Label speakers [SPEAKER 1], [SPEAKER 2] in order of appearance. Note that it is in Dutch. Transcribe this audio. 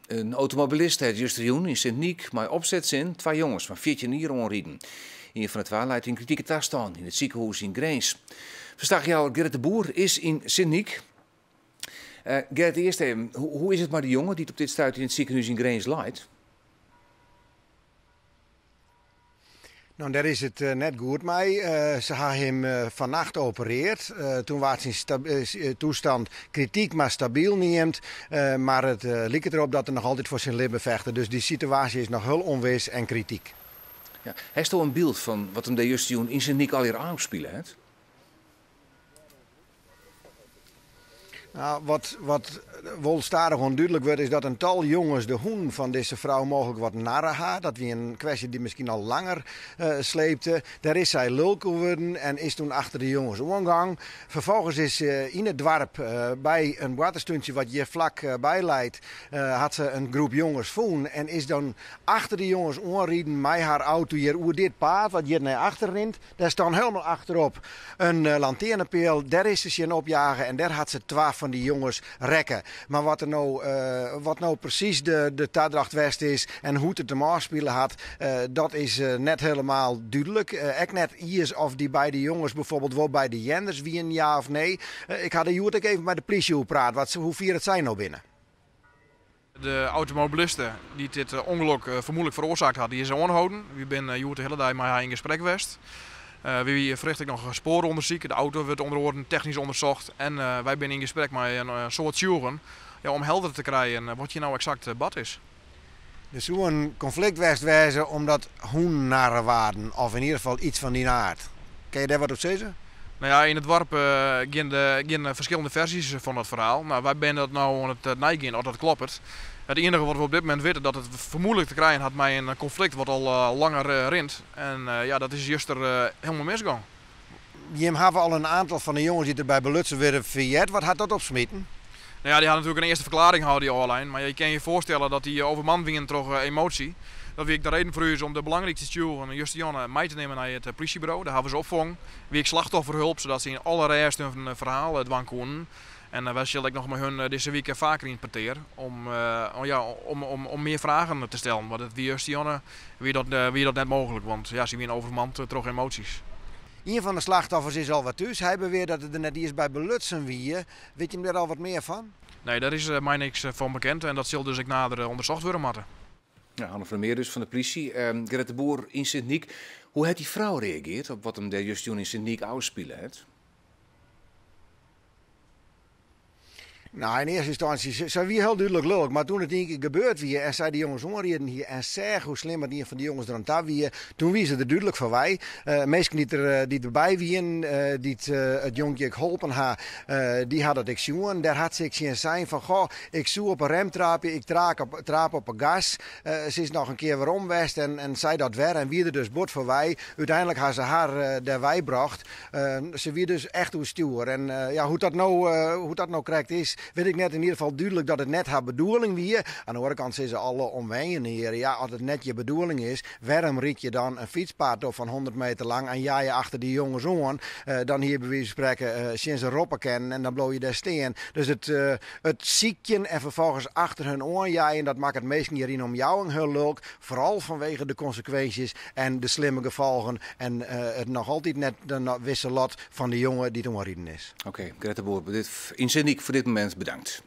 [SPEAKER 1] Een automobilist heeft juist in Sint-Niek maar opzetzin 2 jongens van 14 jaar onrieden. Een van de 2 leidt in kritieke toestand in het ziekenhuis in Grains. Verslagjouwer Gerrit de Boer is in Sint-Niek. Gerrit, eerst even, hoe is het maar de jongen die op dit stuit in het ziekenhuis in Grains leidt?
[SPEAKER 2] Nou, daar is het net goed mee. Ze hebben hem vannacht geopereerd. Toen was zijn toestand kritiek, maar stabiel neemt. Maar het lijkt erop dat hij nog altijd voor zijn leven vechten. Dus die situatie is nog heel onwis en kritiek.
[SPEAKER 1] Ja. Hij is toch een beeld van wat hem de juist in Sint-Niek al hier aanspelen heeft?
[SPEAKER 2] Nou, wat wel stadig onduidelijk wordt, is dat een tal jongens de hoen van deze vrouw mogelijk wat narren had. Dat was een kwestie die misschien al langer sleepte. Daar is zij lul geworden en is toen achter de jongens omgang. Vervolgens is in het dorp bij een waterstuntje wat je vlak bij leidt, had ze een groep jongens voen. En is dan achter de jongens onrieden met haar auto hier over dit paard wat hier naar achter rint. Daar staan helemaal achterop een lanternepeel. Daar is ze in opjagen en daar had ze 12 van die jongens rekken. Maar wat nou precies de tadracht west is en hoe het hem afspelen had, dat is net helemaal duidelijk. Ook net hier of die bij de jongens bijvoorbeeld wel bij de jenders wie een ja of nee. Ik had hier ook even met de politie praten. Hoe vier het zijn nou binnen?
[SPEAKER 3] De automobilisten die dit ongeluk vermoedelijk veroorzaakt had, die is aangehouden. We zijn de hele dag met haar in gesprek geweest. We verrichten nog spooronderzoek. De auto wordt onder andere technisch onderzocht. En wij zijn in gesprek met een soort juren om helder te krijgen wat je nou exact bad is.
[SPEAKER 2] Dus hoe een conflict wezen omdat hoen naar waren, of in ieder geval iets van die aard. Kan je daar wat op zeggen?
[SPEAKER 3] Nou ja, in het dorp gaan verschillende versies van het verhaal. Nou, wij zijn dat nou aan het neigen of dat klopt. Het enige wat we op dit moment weten dat het vermoedelijk te krijgen had met een conflict wat al langer rint. En ja, dat is juist er helemaal misgegaan.
[SPEAKER 2] Je hebben al een aantal van de jongens die er bij belutsen werden verjet. Wat had dat opsmieten?
[SPEAKER 3] Nou ja, die hadden natuurlijk een eerste verklaring gehouden online. Maar je kan je voorstellen dat die overman wingen door emotie. Dat wie ik de reden voor u is om de belangrijkste stuur juist Janne mee te nemen naar het politiebureau. Daar hebben ze opvang. Wie ik slachtofferhulp, zodat ze in alle rest hun verhaal dwang konden. En wij zullen nog met hun deze week vaker in het parteer om meer vragen te stellen. Want het wie dat net mogelijk, want ja, ze zijn overmand door emoties.
[SPEAKER 2] Een van de slachtoffers is al wat thuis. Hij beweert dat het er net eerst bij belutsen wie. Weet je hem daar al wat meer van?
[SPEAKER 3] Nee, daar is mij niks van bekend en dat zal dus ik nader onderzocht worden moeten.
[SPEAKER 1] Ja, Anne Vermeer dus van de politie. Gerrit de Boer in Sint-Niek. Hoe heeft die vrouw reageerd op wat hem de juist in Sint-Niek uitspelen heeft?
[SPEAKER 2] Nou, in eerste instantie, ze wie heel duidelijk leuk. Maar toen het een keer gebeurd was en zij die jongens onreden hier en zeg hoe slim het een van die jongens er aan tafel wie, toen wie ze er duidelijk van wij. Mensen die erbij waren, die het jongetje geholpen had, die hadden het zien. Daar had ze zien zijn van, goh, ik zoek op een remtrapje, ik traap op een gas. Ze is nog een keer weer omwest en zei dat weer en wie er dus bord voor wij. Uiteindelijk had ze haar der wij bracht. Ze wie dus echt hoe stuur. En ja, hoe dat nou correct is, weet ik net in ieder geval duidelijk dat het net haar bedoeling was. Aan de andere kant zijn ze alle omheen hier. Ja, als het net je bedoeling is, waarom riet je dan een fietspaard op van 100 meter lang en ja je achter die jongens aan, dan hier bij wijze van spreken sinds een roppen kennen en dan blow je daar steen. Dus het ziekje en vervolgens achter hun oor jaaien, dat maakt het meestal hierin om jou een heel leuk. Vooral vanwege de consequenties en de slimme gevolgen en het nog altijd net de wisselot van de jongen die toen rijden is.
[SPEAKER 1] Oké, Gerrit de Boer, in Sint-Niek voor dit moment bedankt.